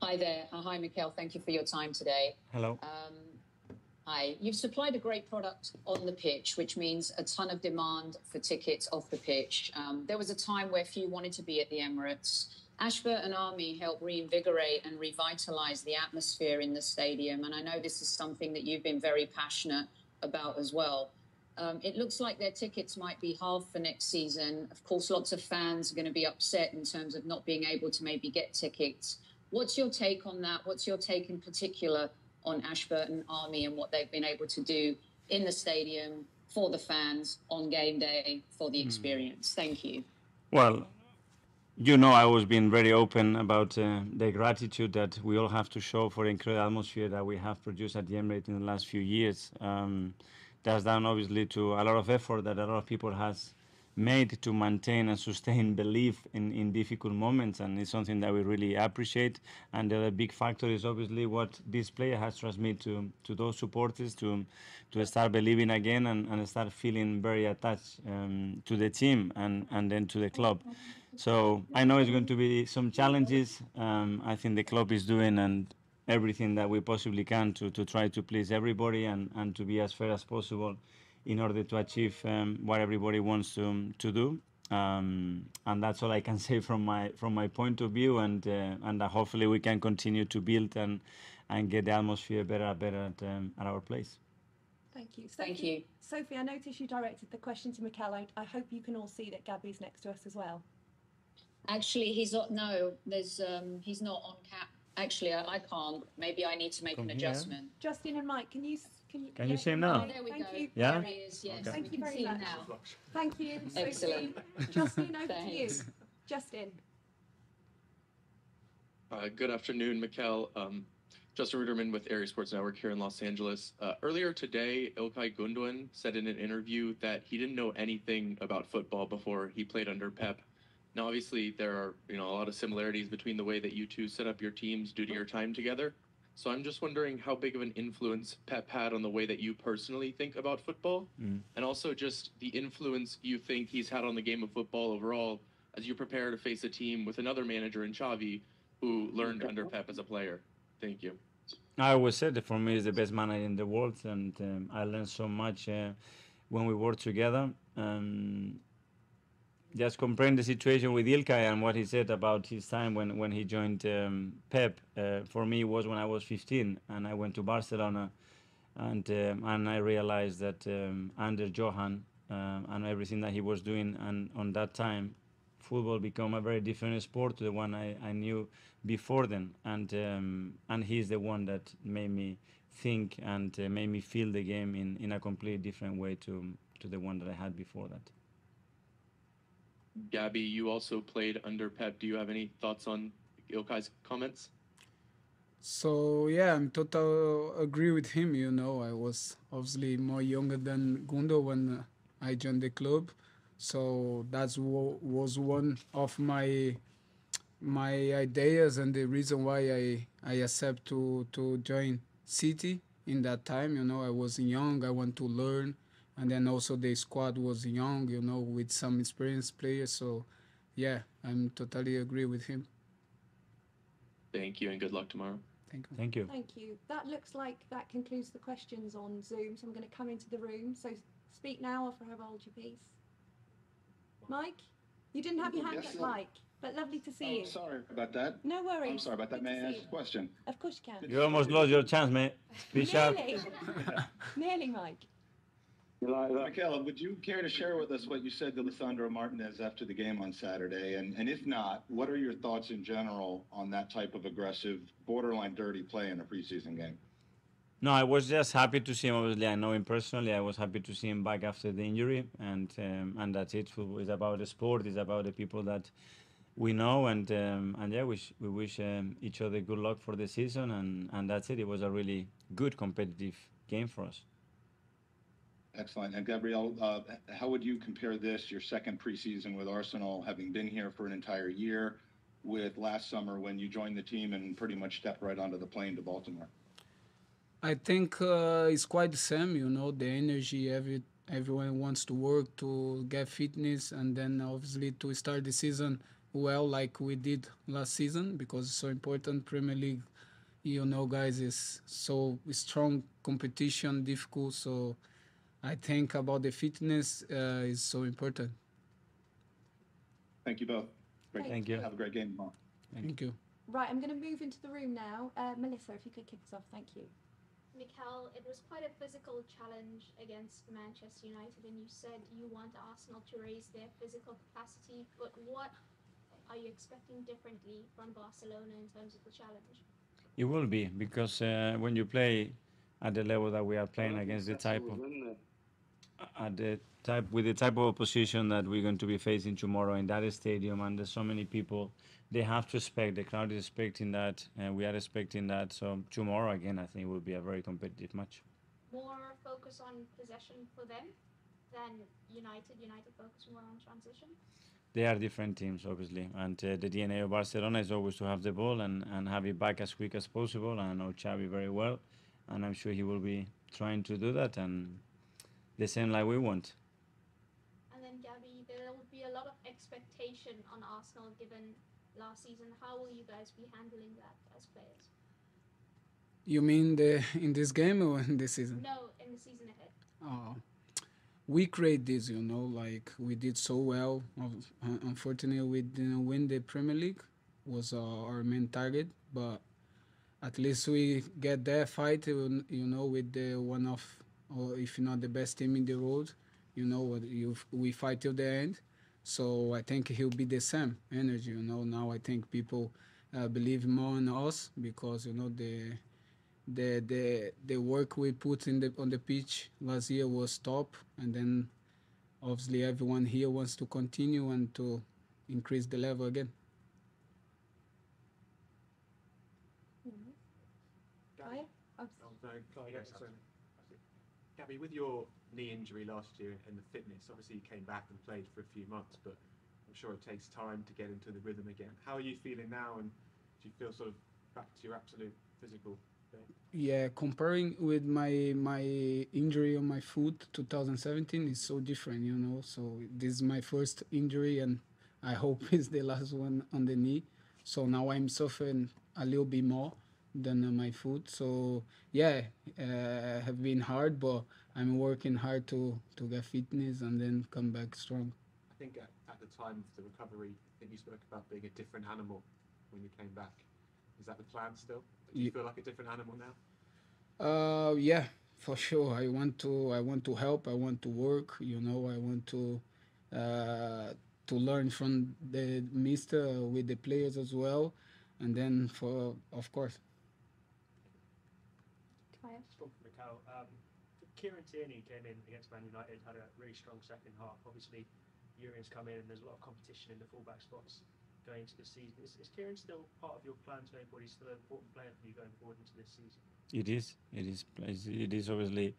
Hi there. Hi, Mikel. Thank you for your time today. Hello. Hi. You've supplied a great product on the pitch, which means a ton of demand for tickets off the pitch. There was a time where few wanted to be at the Emirates. Ashburt and Army helped reinvigorate and revitalize the atmosphere in the stadium. And I know this is something that you've been very passionate about as well. It looks like their tickets might be halved for next season. Of course, lots of fans are going to be upset in terms of not being able to maybe get tickets. What's your take on that? What's your take in particular on Ashburton Army and what they've been able to do in the stadium for the fans on game day for the experience? Thank you. Well, you know, I was being very open about the gratitude that we all have to show for the incredible atmosphere that we have produced at the Emirates in the last few years. That's down obviously to a lot of effort that a lot of people has made to maintain and sustain belief in difficult moments, and it's something that we really appreciate. And the other big factor is obviously what this player has transmitted to those supporters to start believing again and start feeling very attached to the team and then to the club. So I know it's going to be some challenges. I think the club is doing and everything that we possibly can to try to please everybody and to be as fair as possible in order to achieve what everybody wants to do, and that's all I can say from my point of view. And hopefully we can continue to build and get the atmosphere better at our place. Thank you. Thank you, Sophie. I noticed you directed the question to Mikel. I hope you can all see that Gabby's next to us as well. Actually, he's not. No, there's he's not on cap. Actually, I can't. Maybe I need to make an adjustment. Justin and Mike, can you see him now? Oh, there we go. You. Yeah. There he is. Yes. Okay. Thank you very much. Now. Thank you. Excellent. Justin, over to you. Justin. Good afternoon, Mikel. Justin Ruderman with Area Sports Network here in Los Angeles. Earlier today, İlkay Gündoğan said in an interview that he didn't know anything about football before he played under Pep. Now, obviously, there are a lot of similarities between the way that you two set up your teams due to your time together. So I'm just wondering how big of an influence Pep had on the way that you personally think about football, and also just the influence you think he's had on the game of football overall as you prepare to face a team with another manager in Xavi who learned under Pep as a player. Thank you. I always said that for me, he's the best manager in the world, and I learned so much when we worked together. Just comprehend the situation with İlkay and what he said about his time when he joined Pep. For me, it was when I was 15 and I went to Barcelona, and I realized that under Johan and everything that he was doing, and on that time, football became a very different sport to the one I knew before then. And he's the one that made me think and made me feel the game in a completely different way to the one that I had before that. Gabby, you also played under Pep. Do you have any thoughts on İlkay's comments? So yeah, I'm totally agree with him. I was obviously more younger than Gundo when I joined the club, so that was one of my ideas and the reason why I accept to join City in that time. I was young. I want to learn. And then also the squad was young, with some experienced players. So, yeah, I'm totally agree with him. Thank you, and good luck tomorrow. Thank you. Thank you. Thank you. That looks like that concludes the questions on Zoom. So I'm going to come into the room. So speak now or forever hold your peace. Mike, you didn't have your hand up, Mike, but lovely to see you. Sorry about that. No worries. I'm sorry about that. May I ask a question? Of course you can. You almost lost your chance, mate. Be sharp. Nearly, Mike. Mikel, would you care to share with us what you said to Lisandro Martinez after the game on Saturday? And if not, what are your thoughts in general on that type of aggressive, borderline dirty play in a preseason game? No, I was just happy to see him. Obviously, I know him personally. I was happy to see him back after the injury, and that's it. Football is about the sport. It's about the people that we know, and yeah, we wish each other good luck for the season, and that's it. It was a really good competitive game for us. Excellent. And Gabriel, how would you compare this, your second preseason with Arsenal, having been here for an entire year, with last summer when you joined the team and pretty much stepped right onto the plane to Baltimore? I think it's quite the same, the energy, everyone wants to work to get fitness, and then obviously to start the season well like we did last season, because it's so important. Premier League, you know, guys, is so strong competition, difficult. So I think about the fitness is so important. Thank you both. Great. Thank you. Have a great game tomorrow. Thank you. Right, I'm going to move into the room now. Melissa, if you could kick us off, thank you. Mikel, it was quite a physical challenge against Manchester United, and you said you want Arsenal to raise their physical capacity, but what are you expecting differently from Barcelona in terms of the challenge? It will be, because when you play at the level that we are playing against with the type of opposition that we're going to be facing tomorrow in that stadium, and there's so many people, they have to expect, the crowd is expecting that, and we are expecting that. So tomorrow again, I think will be a very competitive match. More focus on possession for them than United. United focus more on transition. They are different teams, obviously, and the DNA of Barcelona is always to have the ball and have it back as quick as possible. And I know Xavi very well, and I'm sure he will be trying to do that, and the same like we want. And then, Gabby, there will be a lot of expectation on Arsenal given last season. How will you guys be handling that as players? You mean in this game or in this season? No, in the season ahead. Oh, we create this, you know, like we did so well. Unfortunately, we didn't win the Premier League, was our main target, but at least we get that fight, you know, with the one of, or if not the best team in the world, you know, we fight till the end. So I think he'll be the same energy, you know. Now I think people believe more in us, because, you know, the work we put on the pitch last year was top, and then obviously everyone here wants to continue and to increase the level again. Gabby, with your knee injury last year and the fitness, obviously you came back and played for a few months, but I'm sure it takes time to get into the rhythm again. How are you feeling now, and do you feel sort of back to your absolute physical thing? Yeah, comparing with my injury on my foot 2017 is so different, you know. So this is my first injury, and I hope it's the last one on the knee. So now I'm suffering a little bit more than on my foot. So yeah, have been hard, but I'm working hard to get fitness and then come back strong. I think at the time of the recovery, I think you spoke about being a different animal when you came back. Is that the plan still? Do you feel like a different animal now? Yeah, for sure. I want to help. I want to work. You know, I want to learn from the mister with the players as well, and then of course. Mikel, Kieran Tierney came in against Man United, had a really strong second half. Obviously, Younes come in, and there's a lot of competition in the fullback spots going into this season. Is Kieran still part of your plans going forward? He's still an important player for you going forward into this season? It is obviously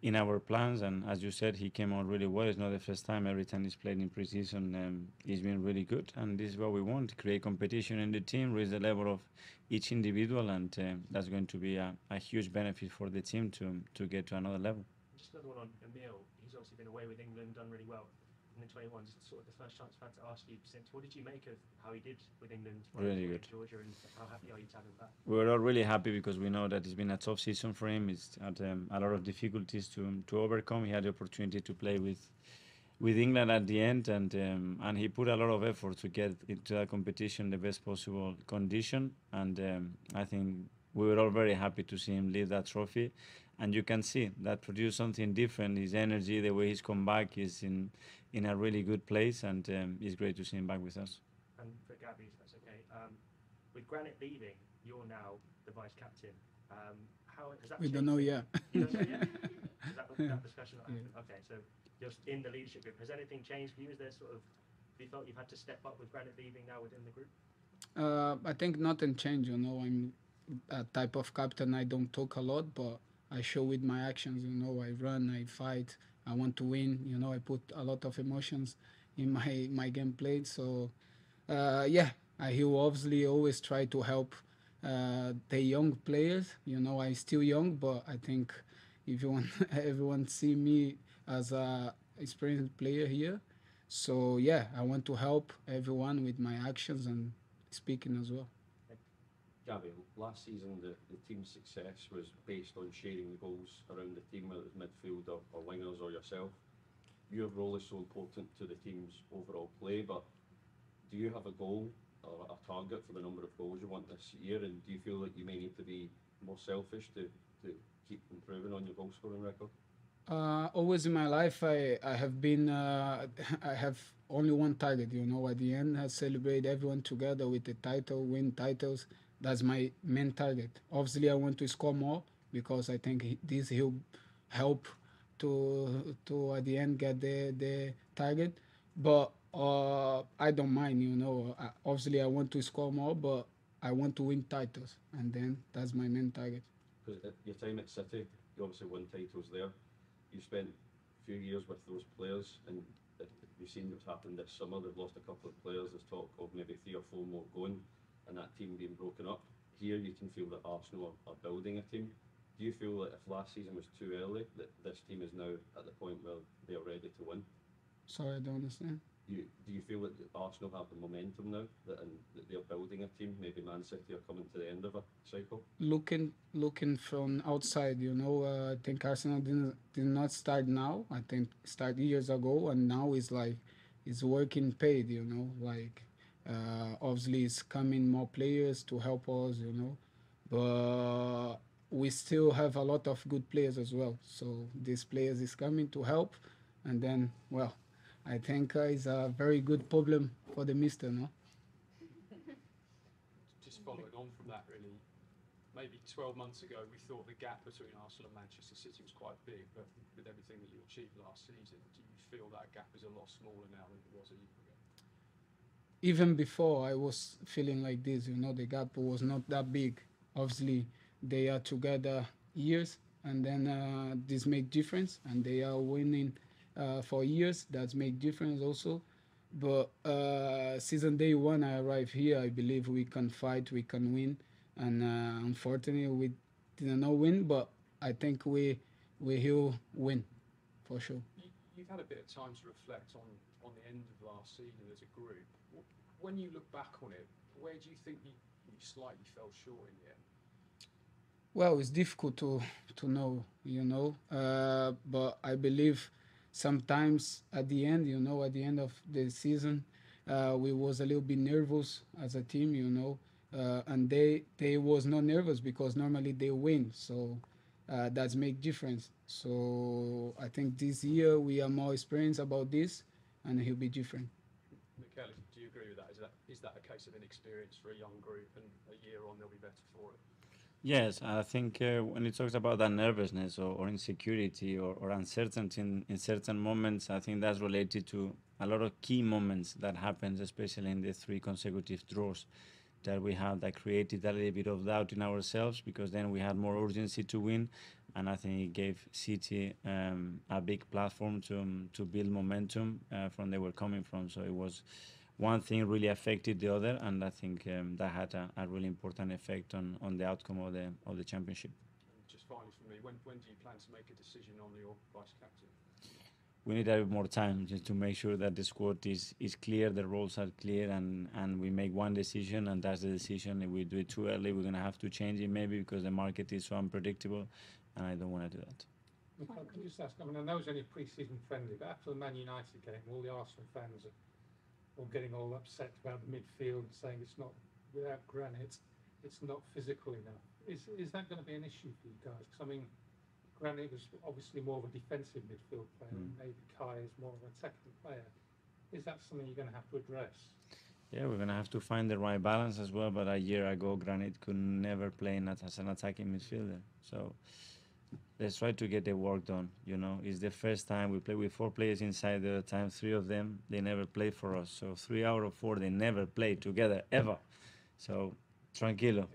in our plans, and as you said, he came out really well. It's not the first time. Every time he's played in pre-season, he's been really good, and this is what we want: create competition in the team, raise the level of each individual, and that's going to be a huge benefit for the team to get to another level. Just another one on Emil. He's obviously been away with England, done really well. And then 21 is sort of the first chance I've had to ask you since. What did you make of how he did with England? Really good. Georgia, and how happy are you to have him back? We're all really happy, because we know that it's been a tough season for him. He's had a lot of difficulties to overcome. He had the opportunity to play with England at the end, and he put a lot of effort to get into that competition the best possible condition. And I think we were all very happy to see him leave that trophy. And you can see that produced something different. His energy, the way he's come back, is in a really good place, and it's great to see him back with us. And for Gabby, if that's okay, with Granit leaving, you're now the vice captain. How has that? We don't know yet. You don't know yet? Is that discussion? Yeah. Okay, so you're in the leadership group. Has anything changed for you? Is there sort of, have you felt you've had to step up with Granit leaving now within the group? I think nothing changed. You know, I'm a type of captain. I don't talk a lot, but I show with my actions. You know, I run, I fight, I want to win. You know, I put a lot of emotions in my game played. So yeah, I will obviously always try to help the young players. You know, I'm still young, but I think if you want everyone see me as a experienced player here. So yeah, I want to help everyone with my actions and speaking as well. Gabriel, last season the team's success was based on sharing the goals around the team, whether it was midfield or wingers or yourself. Your role is so important to the team's overall play, but do you have a goal or a target for the number of goals you want this year, and do you feel that you may need to be more selfish to keep improving on your goal scoring record? Always in my life, I have been, I have only one target, you know, at the end, I celebrate everyone together with the title, win titles. That's my main target. Obviously, I want to score more because I think this will help to at the end get the target. But I don't mind, you know. Obviously, I want to score more, but I want to win titles, and then that's my main target. Because at your time at City, you obviously won titles there. You spent a few years with those players, and you've seen what's happened this summer. They've lost a couple of players. There's talk of maybe 3 or 4 more going, and that team being broken up. Here, you can feel that Arsenal are building a team. Do you feel that if last season was too early, that this team is now at the point where they are ready to win? Sorry, I don't understand. Do you feel that Arsenal have the momentum now, that they're building a team? Maybe Man City are coming to the end of a cycle? Looking from outside, you know, I think Arsenal did not start now. I think start years ago, and now it's like it's working paid, you know, like obviously it's coming more players to help us, you know, but we still have a lot of good players as well. So these players is coming to help, and then, well, I think it's a very good problem for the mister, no? Just following on from that, really, maybe 12 months ago, we thought the gap between Arsenal and Manchester City was quite big, but with everything that you achieved last season, do you feel that gap is a lot smaller now than it was a year ago? Even before, I was feeling like this, you know, the gap was not that big. Obviously, they are together years, and then this make difference, and they are winning for years. That make difference also. But season day 1, I arrived here. I believe we can fight, we can win, and unfortunately we did not win. But I think we will win for sure. You've had a bit of time to reflect on the end of last season as a group. When you look back on it, where do you think you slightly fell short in the end? Well, it's difficult to know, you know, but I believe sometimes at the end, you know, at the end of the season, we was a little bit nervous as a team, you know, and they was not nervous because normally they win, so that's make difference. So I think this year we are more experienced about this, and he'll be different. Mikel, do you agree with that? Is that a case of inexperience for a young group, and a year on they'll be better for it? Yes, I think when it talks about that nervousness or insecurity or uncertainty in certain moments, I think that's related to a lot of key moments that happens, especially in the 3 consecutive draws that we have, that created a little bit of doubt in ourselves, because then we had more urgency to win, and I think it gave City a big platform to build momentum from they were coming from. So it was one thing really affected the other, and I think that had a really important effect on the outcome of the championship. And just finally for me, when do you plan to make a decision on your vice captain? We need a bit more time just to make sure that the squad is clear, the roles are clear, and we make one decision, and that's the decision. If we do it too early, we're going to have to change it maybe because the market is so unpredictable, and I don't want to do that. Mikel, can you just ask, I mean, I know it was only a pre-season friendly, but after the Man United game, all the Arsenal fans are all getting all upset about the midfield, saying it's not, without Granit, it's not physical enough. Is that going to be an issue for you guys? Because, I mean, Granit was obviously more of a defensive midfield player, and maybe Kai is more of an attacking player. Is that something you're going to have to address? Yeah, we're going to have to find the right balance as well, but a year ago, Granit could never play as an attacking midfielder. So let's try to get the work done, you know. It's the first time we play with 4 players inside the time. 3 of them, they never played for us. So 3 out of 4, they never played together, ever. So tranquilo,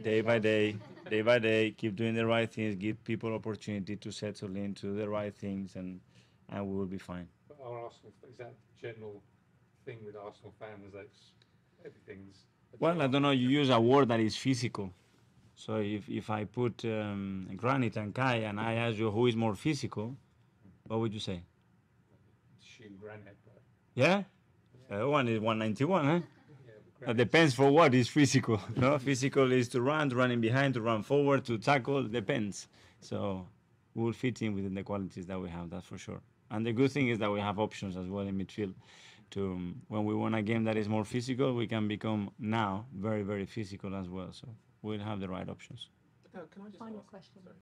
day by day, keep doing the right things, give people opportunity to settle into the right things, and we will be fine. But are Arsenal, is that general thing with Arsenal fans that everything's... Well, I don't know, you use a word that is physical. So if I put Granit and Kai and I ask you who is more physical, what would you say? Assume Granit, but Yeah? The other one is 191, huh? It depends for what is physical. No, physical is to run, running behind, to run forward, to tackle. Depends. So we'll fit in within the qualities that we have. That's for sure. And the good thing is that we have options as well in midfield. To when we want a game that is more physical, we can become now very, very physical as well. So we'll have the right options. Can I just Final ask, question. sorry.